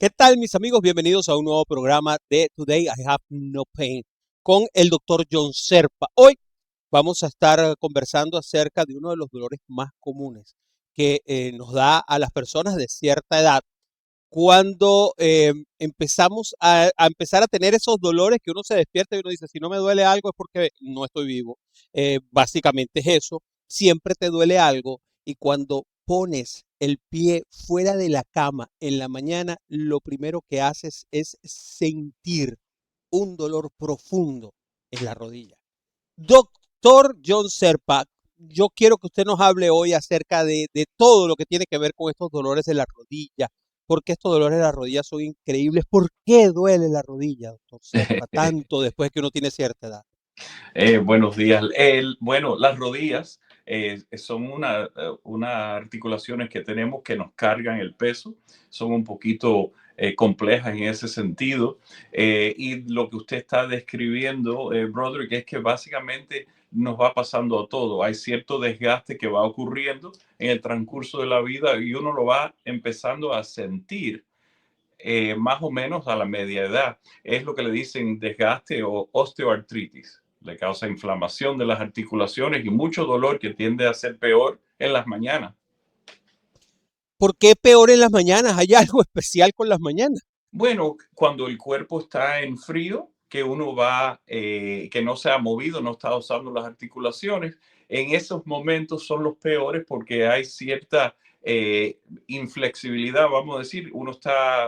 ¿Qué tal, mis amigos? Bienvenidos a un nuevo programa de Today I Have No Pain con el doctor John Serpa. Hoy vamos a estar conversando acerca de uno de los dolores más comunes que nos da a las personas de cierta edad cuando empezamos a empezar a tener esos dolores que uno se despierta y uno dice, si no me duele algo es porque no estoy vivo. Básicamente es eso, siempre te duele algo y cuando pones el pie fuera de la cama en la mañana, lo primero que haces es sentir un dolor profundo en la rodilla. Doctor John Serpa, yo quiero que usted nos hable hoy acerca de todo lo que tiene que ver con estos dolores de la rodilla, porque estos dolores de la rodilla son increíbles. ¿Por qué duele la rodilla, doctor Serpa, tanto después que uno tiene cierta edad? Buenos días. Bueno, las rodillas son una articulaciones que tenemos que nos cargan el peso, son un poquito complejas en ese sentido. Y lo que usted está describiendo, Broderick, es que básicamente nos va pasando a todo. Hay cierto desgaste que va ocurriendo en el transcurso de la vida y uno lo va empezando a sentir más o menos a la media edad. Es lo que le dicen desgaste o osteoartritis. Le causa inflamación de las articulaciones y mucho dolor que tiende a ser peor en las mañanas. ¿Por qué peor en las mañanas? ¿Hay algo especial con las mañanas? Bueno, cuando el cuerpo está en frío, que uno va, que no se ha movido, no está usando las articulaciones, en esos momentos son los peores porque hay cierta inflexibilidad, vamos a decir, uno está,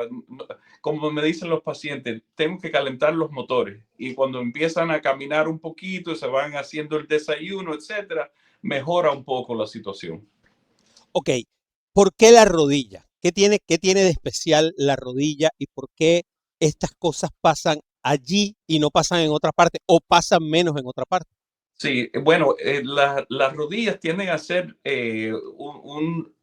como me dicen los pacientes, tengo que calentar los motores y cuando empiezan a caminar un poquito, se van haciendo el desayuno, etcétera, mejora un poco la situación. Ok, ¿por qué la rodilla? Qué tiene de especial la rodilla y por qué estas cosas pasan allí y no pasan en otra parte o pasan menos en otra parte? Sí, bueno, las rodillas tienden a ser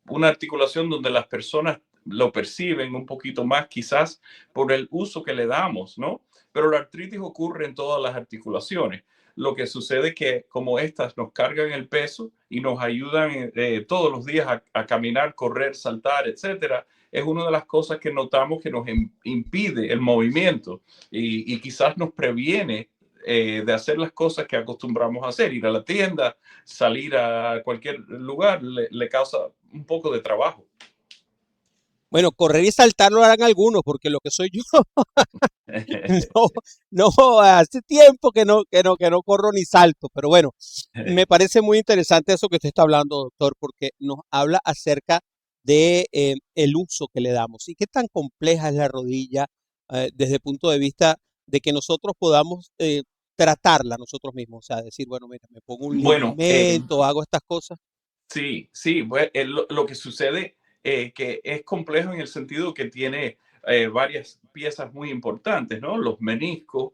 una articulación donde las personas lo perciben un poquito más, quizás por el uso que le damos, ¿no? Pero la artritis ocurre en todas las articulaciones. Lo que sucede es que como estas nos cargan el peso y nos ayudan todos los días a caminar, correr, saltar, etcétera, es una de las cosas que notamos que nos impide el movimiento y quizás nos previene de hacer las cosas que acostumbramos a hacer, ir a la tienda, salir a cualquier lugar, le causa un poco de trabajo. Bueno, correr y saltar lo harán algunos, porque lo que soy yo, no, no, hace tiempo que no corro ni salto, pero bueno, me parece muy interesante eso que usted está hablando, doctor, porque nos habla acerca de el uso que le damos y qué tan compleja es la rodilla desde el punto de vista de que nosotros podamos tratarla nosotros mismos, o sea, decir, bueno, mira, me pongo un Bueno, ligamento, hago estas cosas. sí, sí, lo que sucede que es complejo en el sentido que tiene varias piezas muy importantes, ¿no? Los meniscos,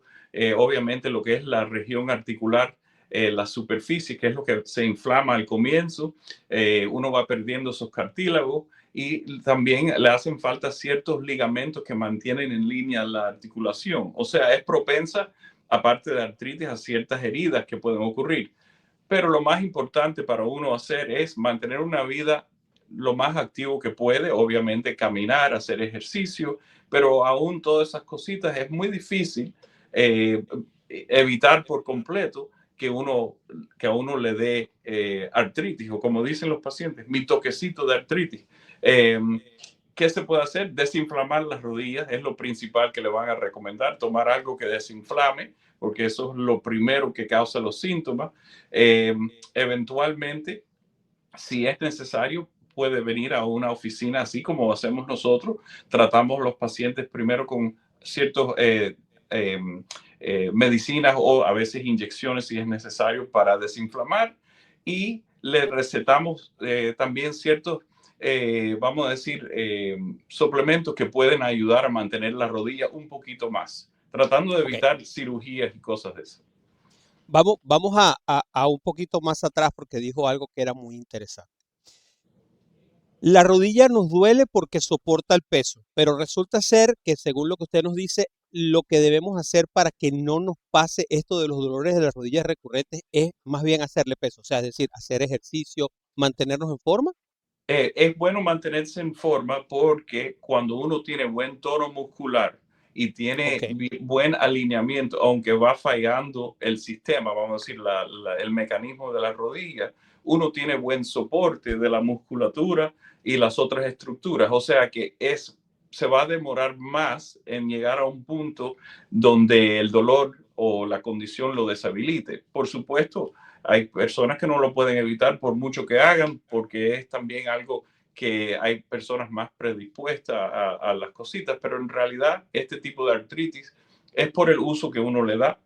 obviamente lo que es la región articular, la superficie, que es lo que se inflama al comienzo, uno va perdiendo esos cartílagos y también le hacen falta ciertos ligamentos que mantienen en línea la articulación. O sea, es propensa, aparte de artritis, a ciertas heridas que pueden ocurrir. Pero lo más importante para uno hacer es mantener una vida lo más activo que puede, obviamente caminar, hacer ejercicio, pero aún todas esas cositas es muy difícil eh, evitar por completo que a uno le dé artritis o como dicen los pacientes, mi toquecito de artritis. Eh, ¿Qué se puede hacer? Desinflamar las rodillas es lo principal que le van a recomendar, tomar algo que desinflame, porque eso es lo primero que causa los síntomas. Eh, Eventualmente, si es necesario, puede venir a una oficina así como hacemos nosotros. Tratamos los pacientes primero con ciertos eh, medicinas o a veces inyecciones si es necesario para desinflamar y le recetamos también ciertos, vamos a decir, suplementos que pueden ayudar a mantener la rodilla un poquito más, tratando de Ok, evitar cirugías y cosas de eso. vamos a un poquito más atrás porque dijo algo que era muy interesante. La rodilla nos duele porque soporta el peso, pero resulta ser que según lo que usted nos dice, lo que debemos hacer para que no nos pase esto de los dolores de las rodillas recurrentes es más bien hacerle peso, o sea, es decir, hacer ejercicio, mantenernos en forma. Es bueno mantenerse en forma porque cuando uno tiene buen tono muscular y Ok, tiene buen alineamiento, aunque va fallando el sistema, vamos a decir, el mecanismo de la rodilla, uno tiene buen soporte de la musculatura y las otras estructuras. O sea que se va a demorar más en llegar a un punto donde el dolor o la condición lo deshabilite. Por supuesto, hay personas que no lo pueden evitar por mucho que hagan, porque es también algo que hay personas más predispuestas a las cositas, pero en realidad este tipo de artritis es por el uso que uno le da,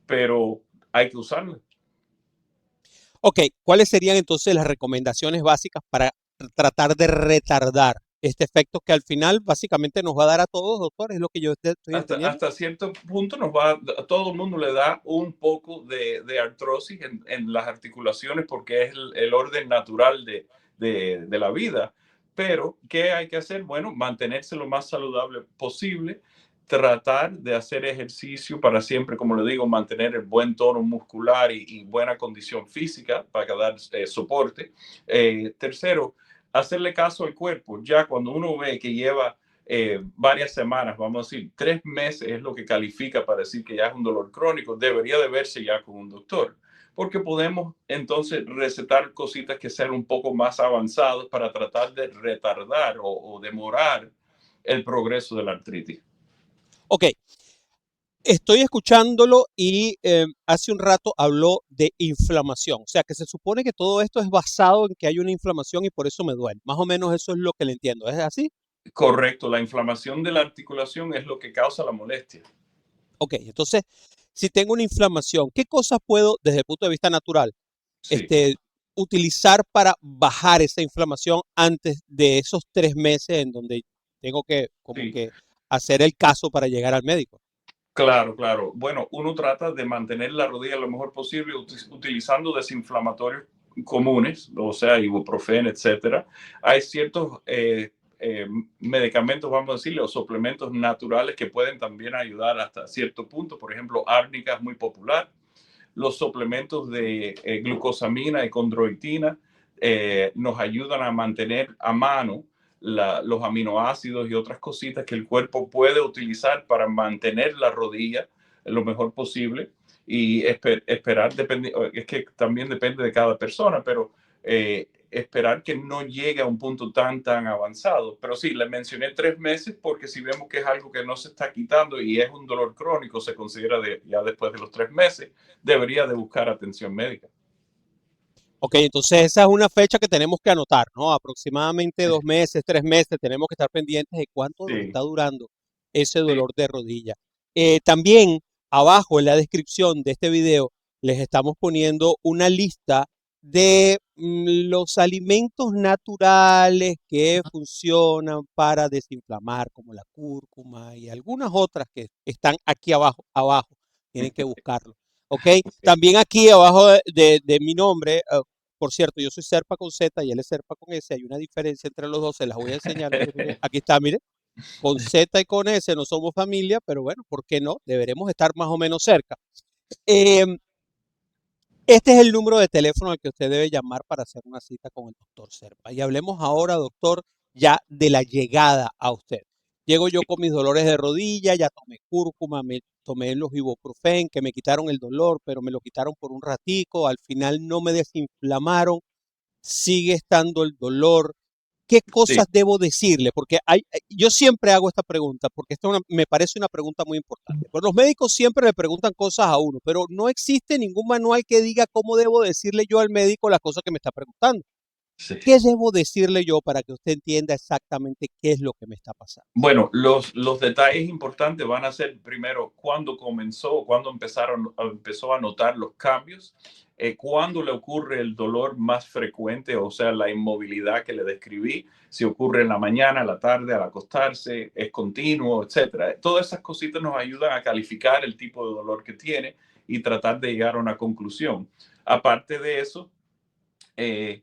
pero hay que usarlo. ok. ¿Cuáles serían entonces las recomendaciones básicas para tratar de retardar este efecto que al final básicamente nos va a dar a todos, doctor? Es lo que yo estoy entendiendo. Hasta cierto punto a todo el mundo le da un poco de artrosis en las articulaciones porque es el orden natural de la vida. Pero, ¿qué hay que hacer? Bueno, mantenerse lo más saludable posible, tratar de hacer ejercicio para siempre, como le digo, mantener el buen tono muscular y buena condición física para dar soporte. Tercero, hacerle caso al cuerpo. Ya cuando uno ve que lleva varias semanas, vamos a decir, 3 meses es lo que califica para decir que ya es un dolor crónico, debería de verse ya con un doctor, porque podemos entonces recetar cositas que sean un poco más avanzadas para tratar de retardar o demorar el progreso de la artritis. Ok, estoy escuchándolo y hace un rato habló de inflamación. O sea, que se supone que todo esto es basado en que hay una inflamación y por eso me duele. Más o menos eso es lo que le entiendo. ¿Es así? Correcto, la inflamación de la articulación es lo que causa la molestia. Ok, entonces, si tengo una inflamación, ¿qué cosas puedo, desde el punto de vista natural, Sí, este, utilizar para bajar esa inflamación antes de esos 3 meses en donde tengo que como sí. que hacer el caso para llegar al médico? Claro, claro. Bueno, uno trata de mantener la rodilla lo mejor posible utilizando desinflamatorios comunes, o sea, ibuprofeno, etcétera. Hay ciertos eh, medicamentos, vamos a decirle, o suplementos naturales que pueden también ayudar hasta cierto punto. Por ejemplo, árnica es muy popular. Los suplementos de glucosamina y condroitina nos ayudan a mantener a mano los aminoácidos y otras cositas que el cuerpo puede utilizar para mantener la rodilla lo mejor posible y esperar, es que también depende de cada persona, pero esperar que no llegue a un punto tan avanzado. Pero sí, le mencioné 3 meses porque si vemos que es algo que no se está quitando y es un dolor crónico, se considera ya después de los 3 meses, debería de buscar atención médica. Ok, entonces esa es una fecha que tenemos que anotar, ¿no? Aproximadamente 2 meses, 3 meses, tenemos que estar pendientes de cuánto nos está Sí, durando ese sí, dolor de rodilla. También abajo en la descripción de este video les estamos poniendo una lista de los alimentos naturales que funcionan para desinflamar, como la cúrcuma y algunas otras que están aquí abajo. Tienen que buscarlo. ¿Ok? También aquí abajo de mi nombre, por cierto, yo soy Serpa con Z y él es Serpa con S. Hay una diferencia entre los dos, se las voy a enseñar. Mire, mire, aquí está, mire. Con Z y con S no somos familia, pero bueno, ¿por qué no? Deberemos estar más o menos cerca. Eh, este es el número de teléfono al que usted debe llamar para hacer una cita con el doctor Serpa. Y hablemos ahora, doctor, ya de la llegada a usted. Llego yo con mis dolores de rodilla, ya tomé cúrcuma, me tomé los ibuprofen, que me quitaron el dolor, pero me lo quitaron por un ratico, al final no me desinflamaron, sigue estando el dolor. ¿Qué sí. cosas debo decirle? Porque yo siempre hago esta pregunta, porque me parece una pregunta muy importante. Pues los médicos siempre le preguntan cosas a uno, pero no existe ningún manual que diga cómo debo decirle yo al médico las cosas que me está preguntando. Sí. ¿Qué debo decirle yo para que usted entienda exactamente qué es lo que me está pasando? Bueno, los detalles importantes van a ser primero cuándo comenzó, cuándo empezó a notar los cambios, cuándo le ocurre el dolor más frecuente, o sea, la inmovilidad que le describí, si ocurre en la mañana, en la tarde, al acostarse, es continuo, etcétera. Todas esas cositas nos ayudan a calificar el tipo de dolor que tiene y tratar de llegar a una conclusión. Aparte de eso, eh,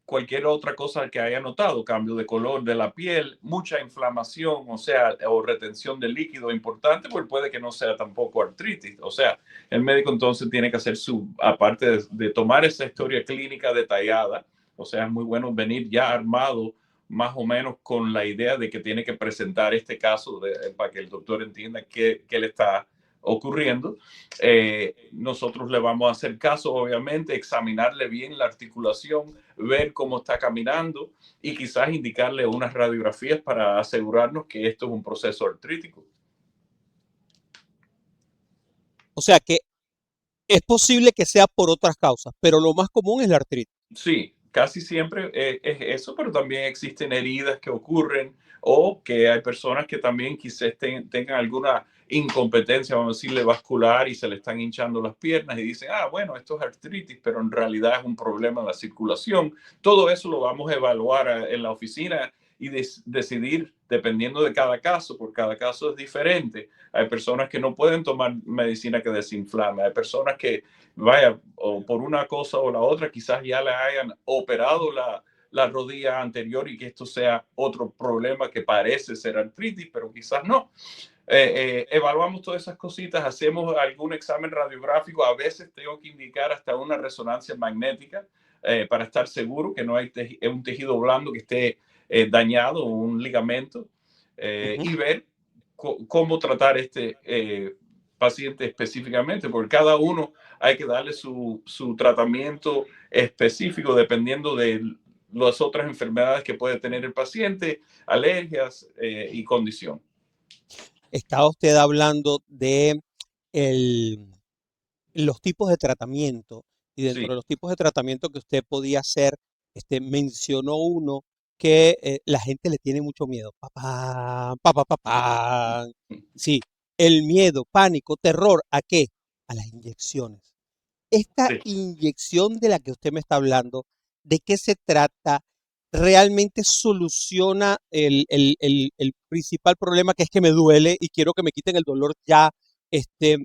cualquier otra cosa que haya notado, cambio de color de la piel, mucha inflamación, o sea, o retención de líquido importante, pues puede que no sea tampoco artritis. O sea, el médico entonces tiene que hacer aparte de tomar esa historia clínica detallada, O sea, es muy bueno venir ya armado más o menos con la idea de que tiene que presentar este caso para que el doctor entienda qué le está ocurriendo. Nosotros le vamos a hacer caso, obviamente, examinarle bien la articulación, ver cómo está caminando y quizás indicarle unas radiografías para asegurarnos que esto es un proceso artrítico. O sea que es posible que sea por otras causas, pero lo más común es la artritis. Sí, casi siempre es eso, pero también existen heridas que ocurren o que hay personas que también quizás tengan alguna incompetencia, vamos a decirle, vascular y se le están hinchando las piernas y dicen, ah, bueno, esto es artritis, pero en realidad es un problema en la circulación. Todo eso lo vamos a evaluar en la oficina y decidir dependiendo de cada caso, porque cada caso es diferente. Hay personas que no pueden tomar medicina que desinflame, hay personas que vaya, o por una cosa o la otra, quizás ya le hayan operado la rodilla anterior y que esto sea otro problema que parece ser artritis, pero quizás no. Evaluamos todas esas cositas, hacemos algún examen radiográfico, a veces tengo que indicar hasta una resonancia magnética para estar seguro que no hay un tejido blando que esté dañado, un ligamento, Ujú. y ver cómo tratar este paciente específicamente, porque cada uno hay que darle su tratamiento específico dependiendo de las otras enfermedades que puede tener el paciente, alergias y condición. Estaba usted hablando de el, los tipos de tratamiento y dentro de Sí. los tipos de tratamiento que usted podía hacer, mencionó uno que la gente le tiene mucho miedo. Papá, papá, papá. Sí, el miedo, pánico, terror, ¿a qué? A las inyecciones. Esta Sí. inyección de la que usted me está hablando, ¿de qué se trata? ¿Realmente soluciona el principal problema que es que me duele y quiero que me quiten el dolor ya? Este,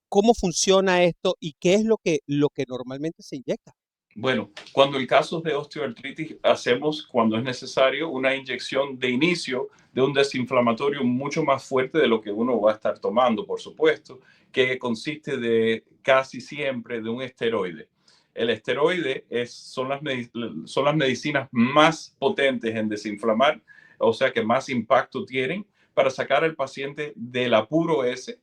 ¿Cómo funciona esto y qué es lo que normalmente se inyecta? Bueno, cuando el caso es de osteoartritis, hacemos, cuando es necesario, una inyección de inicio de un desinflamatorio mucho más fuerte de lo que uno va a estar tomando, por supuesto, que consiste de casi siempre de un esteroide. El esteroide son las medicinas más potentes en desinflamar, o sea, que más impacto tienen para sacar al paciente del apuro ese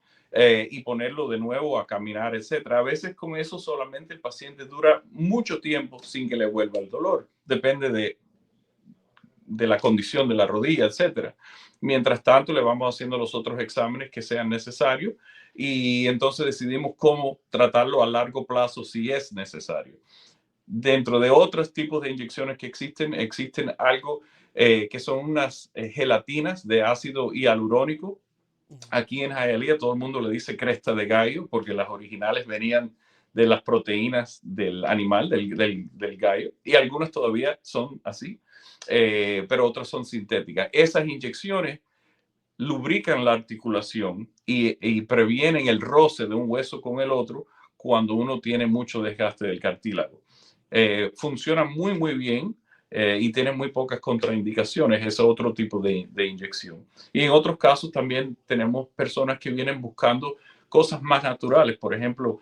y ponerlo de nuevo a caminar, etcétera. A veces con eso solamente el paciente dura mucho tiempo sin que le vuelva el dolor. Depende de la condición de la rodilla, etcétera. Mientras tanto, le vamos haciendo los otros exámenes que sean necesarios y entonces decidimos cómo tratarlo a largo plazo si es necesario. Dentro de otros tipos de inyecciones que existen algo que son unas gelatinas de ácido hialurónico. Aquí en Hialeah todo el mundo le dice cresta de gallo porque las originales venían de las proteínas del animal, del gallo, y algunas todavía son así, pero otras son sintéticas. Esas inyecciones lubrican la articulación y previenen el roce de un hueso con el otro cuando uno tiene mucho desgaste del cartílago. Funciona muy, muy bien y tiene muy pocas contraindicaciones. Ese otro tipo de inyección. Y en otros casos también tenemos personas que vienen buscando cosas más naturales, por ejemplo,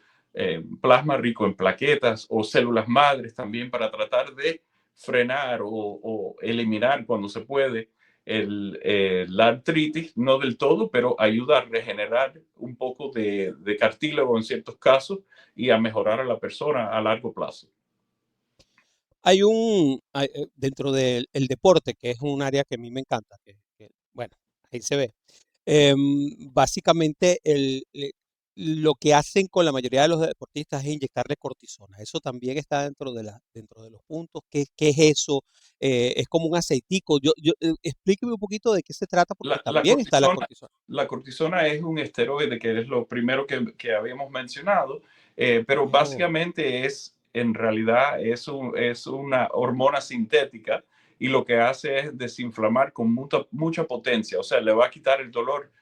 plasma rico en plaquetas o células madres también para tratar de frenar o eliminar cuando se puede la artritis, no del todo, pero ayuda a regenerar un poco de cartílago en ciertos casos y a mejorar a la persona a largo plazo. Dentro del el deporte, que es un área que a mí me encanta, bueno, ahí se ve. Básicamente, lo que hacen con la mayoría de los deportistas es inyectarle cortisona. Eso también está dentro de los puntos. ¿Qué es eso? Es como un aceitico. Explíqueme un poquito de qué se trata, porque La, la, también está la cortisona, cortisona. la cortisona es un esteroide que es lo primero que habíamos mencionado, pero Oh, básicamente en realidad es una hormona sintética y lo que hace es desinflamar con mucha potencia, o sea, le va a quitar el dolor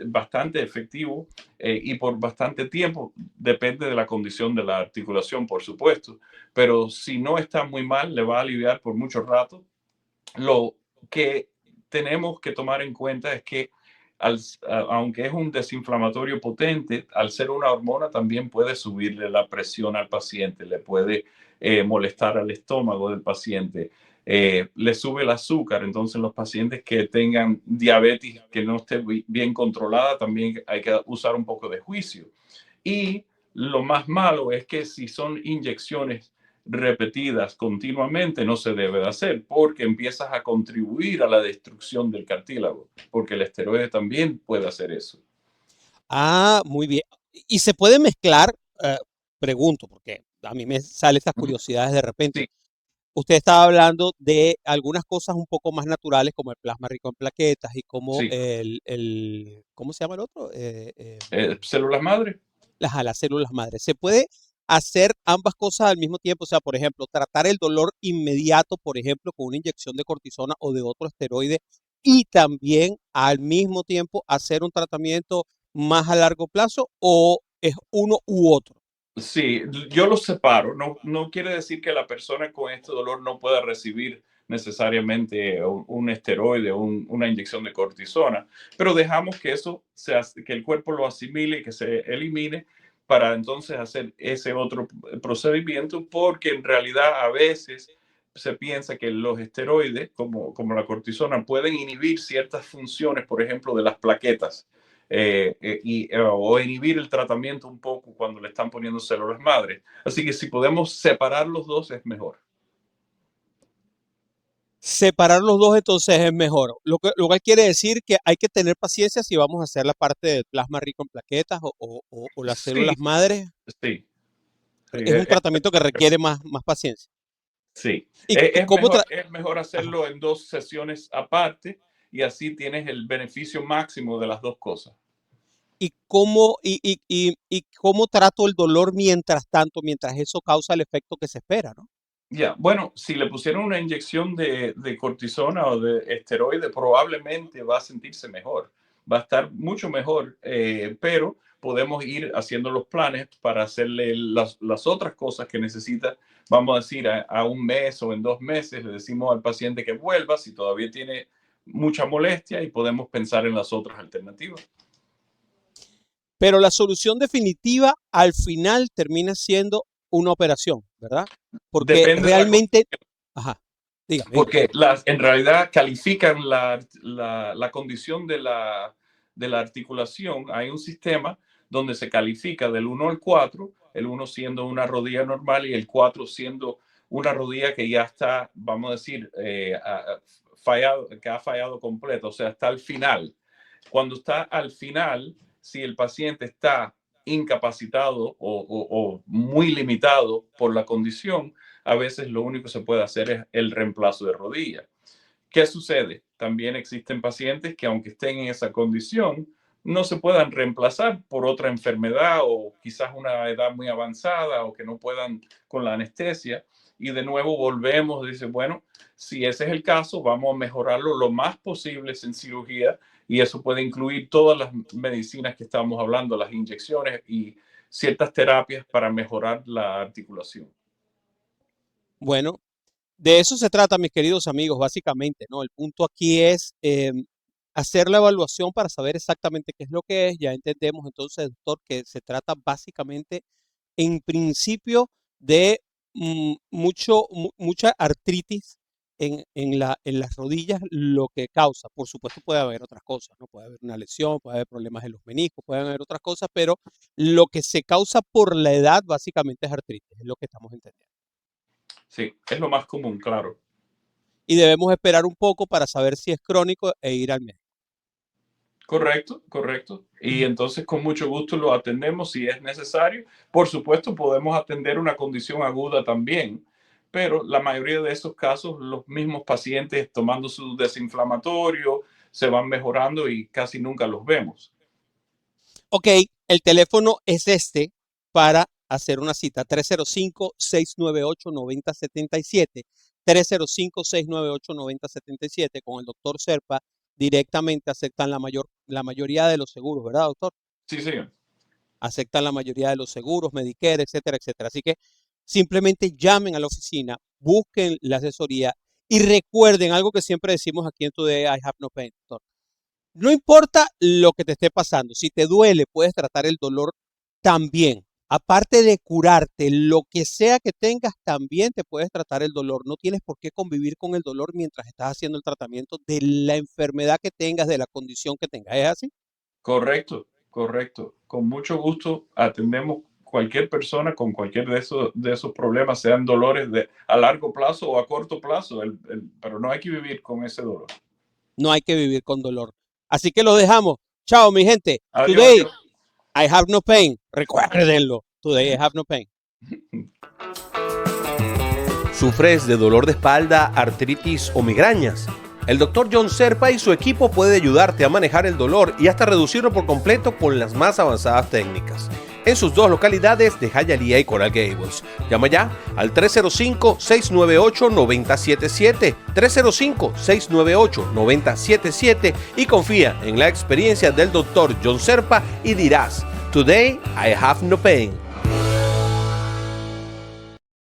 bastante efectivo y por bastante tiempo, depende de la condición de la articulación, por supuesto, pero si no está muy mal, le va a aliviar por mucho rato. Lo que tenemos que tomar en cuenta es que aunque es un desinflamatorio potente, al ser una hormona también puede subirle la presión al paciente, le puede molestar al estómago del paciente, le sube el azúcar. Entonces los pacientes que tengan diabetes que no esté bien controlada, también hay que usar un poco de juicio. Y lo más malo es que si son inyecciones repetidas continuamente, no se debe de hacer, porque empiezas a contribuir a la destrucción del cartílago, porque el esteroide también puede hacer eso. Ah, muy bien. ¿Y se puede mezclar? Pregunto, porque a mí me salen estas curiosidades de repente. Sí, Usted estaba hablando de algunas cosas un poco más naturales, como el plasma rico en plaquetas y como sí. ¿cómo se llama el otro? Células madre. Las células madre. ¿Se puede hacer ambas cosas al mismo tiempo? O sea, por ejemplo, tratar el dolor inmediato, por ejemplo, con una inyección de cortisona o de otro esteroide, y también al mismo tiempo hacer un tratamiento más a largo plazo, o es uno u otro. Sí, yo los separo. No, no quiere decir que la persona con este dolor no pueda recibir necesariamente un esteroide o una inyección de cortisona, pero dejamos que eso que el cuerpo lo asimile y que se elimine para entonces hacer ese otro procedimiento, porque en realidad a veces se piensa que los esteroides, como la cortisona, pueden inhibir ciertas funciones, por ejemplo, de las plaquetas, o inhibir el tratamiento un poco cuando le están poniendo células madre. Así que si podemos separar los dos es mejor. Separar los dos entonces es mejor. Lo cual quiere decir que hay que tener paciencia si vamos a hacer la parte del plasma rico en plaquetas o las Sí, células madres. sí, sí, Es un tratamiento que requiere más paciencia. sí. ¿Y cómo Es mejor Ajá. hacerlo en dos sesiones aparte y así tienes el beneficio máximo de las dos cosas. ¿Y cómo trato el dolor mientras tanto, mientras eso causa el efecto que se espera, ¿no? Ya, bueno, si le pusieron una inyección de cortisona o de esteroide, probablemente va a sentirse mejor, va a estar mucho mejor, pero podemos ir haciendo los planes para hacerle las otras cosas que necesita, vamos a decir, a un mes o en 2 meses. Le decimos al paciente que vuelva si todavía tiene mucha molestia y podemos pensar en las otras alternativas. Pero la solución definitiva al final termina siendo una operación, ¿verdad? Porque Depende de la realmente, ajá, dígame, dígame. porque en realidad califican la condición de la articulación. Hay un sistema donde se califica del 1 al 4, el 1 siendo una rodilla normal y el 4 siendo una rodilla que ya está, vamos a decir, fallado, que ha fallado completo, o sea, está al final. Cuando está al final, si el paciente está incapacitado o muy limitado por la condición, a veces lo único que se puede hacer es el reemplazo de rodilla. ¿Qué sucede? También existen pacientes que aunque estén en esa condición, no se puedan reemplazar por otra enfermedad o quizás una edad muy avanzada o que no puedan con la anestesia. Y de nuevo volvemos, dice, bueno, si ese es el caso, vamos a mejorarlo lo más posible en cirugía, y eso puede incluir todas las medicinas que estamos hablando, las inyecciones y ciertas terapias para mejorar la articulación. Bueno, de eso se trata, mis queridos amigos, básicamente, ¿no? El punto aquí es hacer la evaluación para saber exactamente qué es lo que es. Ya entendemos entonces, doctor, que se trata básicamente, en principio, de mucha artritis en las rodillas, lo que causa. Por supuesto, puede haber otras cosas, ¿no? Puede haber una lesión, puede haber problemas en los meniscos, pueden haber otras cosas, pero lo que se causa por la edad, básicamente, es artritis, es lo que estamos entendiendo. Sí, es lo más común, claro. Y debemos esperar un poco para saber si es crónico e ir al médico. Correcto, correcto. Y entonces con mucho gusto lo atendemos si es necesario. Por supuesto, podemos atender una condición aguda también, pero la mayoría de esos casos, los mismos pacientes tomando su desinflamatorio se van mejorando y casi nunca los vemos. Ok, el teléfono es este para hacer una cita: 305-698-9077. 305-698-9077 con el doctor Serpa. Directamente aceptan la mayoría de los seguros, ¿verdad, doctor? Sí, señor. Aceptan la mayoría de los seguros, Medicare, etcétera, etcétera. Así que simplemente llamen a la oficina, busquen la asesoría y recuerden algo que siempre decimos aquí en Today I Have No Pain, doctor. No importa lo que te esté pasando, si te duele, puedes tratar el dolor también. Aparte de curarte, lo que sea que tengas, también te puedes tratar el dolor. No tienes por qué convivir con el dolor mientras estás haciendo el tratamiento de la enfermedad que tengas, de la condición que tengas. ¿Es así? Correcto, correcto. Con mucho gusto atendemos cualquier persona con cualquier de esos problemas, sean dolores a largo plazo o a corto plazo, pero no hay que vivir con ese dolor. No hay que vivir con dolor. Así que lo dejamos. Chao, mi gente. Adiós, Today, adiós. I have no pain. Recuérdenlo. Today, I have no pain. ¿Sufres de dolor de espalda, artritis o migrañas? El Dr. John Serpa y su equipo puede ayudarte a manejar el dolor y hasta reducirlo por completo con las más avanzadas técnicas. En sus dos localidades de Hialeah y Coral Gables. Llama ya al 305-698-9077, 305-698-9077 y confía en la experiencia del Dr. John Serpa y dirás, Today I have no pain.